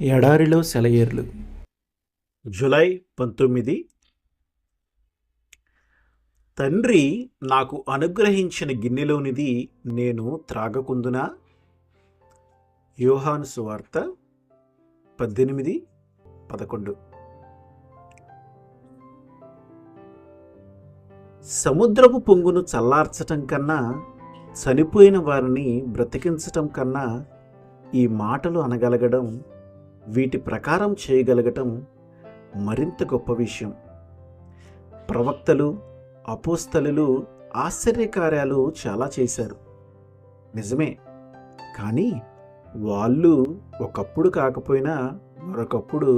ఎడారిలో సెలయేర్లు. జూలై 19. తండ్రి నాకు అనుగ్రహించిన గిన్నెలోనిది నేను త్రాగకుందునా? యోహాను సువార్త 18:11. సముద్రపు పొంగును చల్లార్చటం కన్నా, చనిపోయిన వారిని బ్రతికించటం కన్నా ఈ మాటలు అనగలగడం, వీటి ప్రకారం చేయగలగటం మరింత గొప్ప విషయం. ప్రవక్తలు, అపోస్తలులు ఆశ్చర్యకార్యాలు చాలా చేశారు, నిజమే. కానీ వాళ్ళు ఒకప్పుడు కాకపోయినా మరొకప్పుడు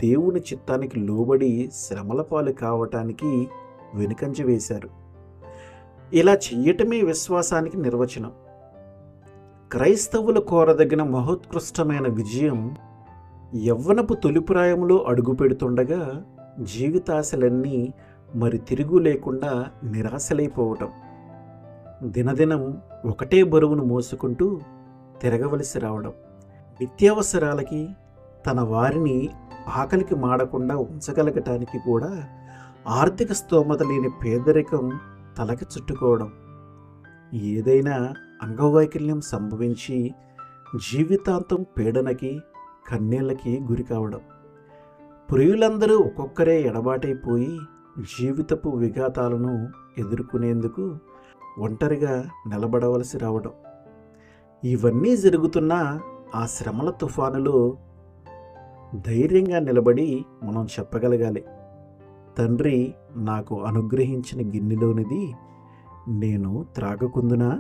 దేవుని చిత్తానికి లోబడి శ్రమల పాలు కావటానికి వెనుకంజ వేశారు. ఇలా చెయ్యటమే విశ్వాసానికి నిర్వచనం. క్రైస్తవులు కోరదగిన మహోత్కృష్టమైన విజయం యవ్వనపు తొలిప్రాయంలో అడుగుపెడుతుండగా జీవితాశలన్నీ మరి తిరుగు లేకుండా నిరాశలైపోవటం, దినదినం ఒకటే బరువును మోసుకుంటూ తిరగవలసి రావడం, నిత్యావసరాలకి తన వారిని ఆకలికి మాడకుండా ఉంచగలగటానికి కూడా ఆర్థిక స్తోమత లేని పేదరికం తలకి చుట్టుకోవడం, ఏదైనా అంగవైకల్యం సంభవించి జీవితాంతం పీడనకి కన్నీళ్ళకి గురి కావడం, ప్రియులందరూ ఒక్కొక్కరే ఎడబాటైపోయి జీవితపు విఘాతాలను ఎదుర్కొనేందుకు ఒంటరిగా నిలబడవలసి రావడం, ఇవన్నీ జరుగుతున్నా ఆ శ్రమల తుఫానులో ధైర్యంగా నిలబడి మనం చెప్పగలగాలి, తండ్రి నాకు అనుగ్రహించిన గిన్నెలోనిది నేను త్రాగకుందునా?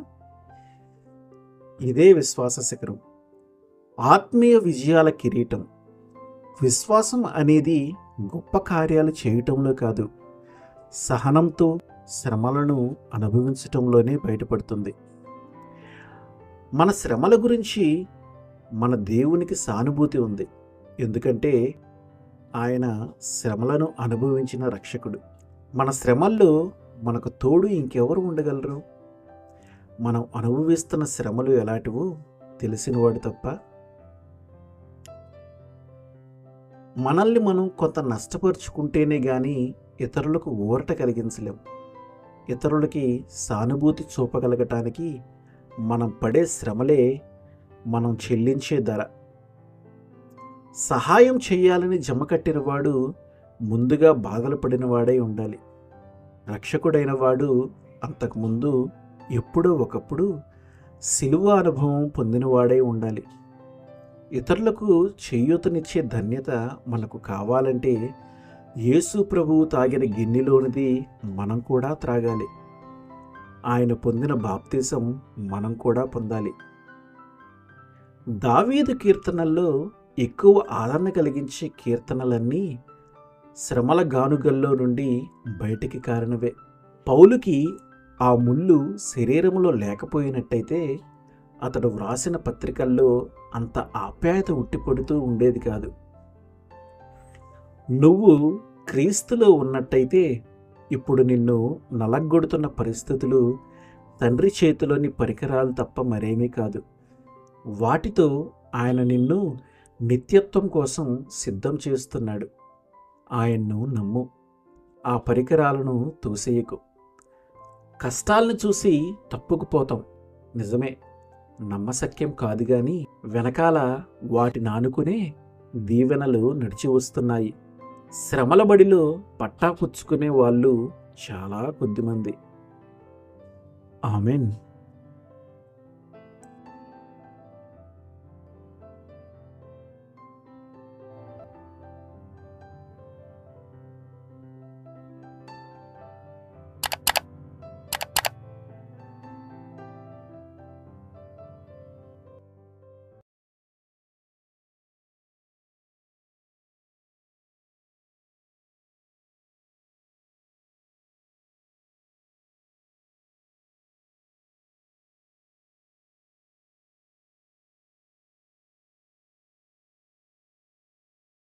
ఇదే విశ్వాస శిఖరం, ఆత్మీయ విజయాల కిరీటం. విశ్వాసం అనేది గొప్ప కార్యాలు చేయటంలో కాదు, సహనంతో శ్రమలను అనుభవించటంలోనే బయటపడుతుంది. మన శ్రమల గురించి మన దేవునికి సానుభూతి ఉంది, ఎందుకంటే ఆయన శ్రమలను అనుభవించిన రక్షకుడు. మన శ్రమల్లో మనకు తోడు ఇంకెవరు ఉండగలరు? మనం అనుభవిస్తున్న శ్రమలు ఎలాంటివో తెలిసినవాడు తప్ప. మనల్ని మనం కొంత నష్టపరుచుకుంటేనే కానీ ఇతరులకు ఊరట కలిగించలేం. ఇతరులకి సానుభూతి చూపగలగటానికి మనం పడే శ్రమలే మనం చెల్లించే ధర. సహాయం చేయాలని జమకట్టిన వాడు ముందుగా బాధలు పడిన వాడై ఉండాలి. రక్షకుడైన వాడు అంతకుముందు ఎప్పుడో ఒకప్పుడు సిలువ అనుభవం పొందినవాడై ఉండాలి. ఇతరులకు చేయూతనిచ్చే ధన్యత మనకు కావాలంటే యేసు ప్రభువు తాగిన గిన్నెలోనిది మనం కూడా త్రాగాలి. ఆయన పొందిన బాప్తిసం మనం కూడా పొందాలి. దావీదు కీర్తనల్లో ఎక్కువ ఆదరణ కలిగించే కీర్తనలన్నీ శ్రమల గానుగల్లో నుండి బయటికి కారణవే. పౌలుకి ఆ ముళ్ళు శరీరంలో లేకపోయినట్టయితే అతడు వ్రాసిన పత్రికల్లో అంత ఆప్యాయత ఉట్టిపడుతూ ఉండేది కాదు. నువ్వు క్రీస్తులో ఉన్నట్టయితే ఇప్పుడు నిన్ను నలగొడుతున్న పరిస్థితులు తండ్రి చేతిలోని పరికరాలు తప్ప మరేమీ కాదు. వాటితో ఆయన నిన్ను నిత్యత్వం కోసం సిద్ధం చేస్తున్నాడు. ఆయన్ను నమ్ము, ఆ పరికరాలను తోసేయకు. కష్టాలను చూసి తప్పుకుపోతాం, నిజమే, నమ్మశక్యం కాదు. కానీ వెనకాల వాటిని ఆనుకునే దీవెనలు నడిచి వస్తున్నాయి. శ్రమల బడిలో పట్టా పుచ్చుకునే వాళ్ళు చాలా కొద్దిమంది. ఆమెన్.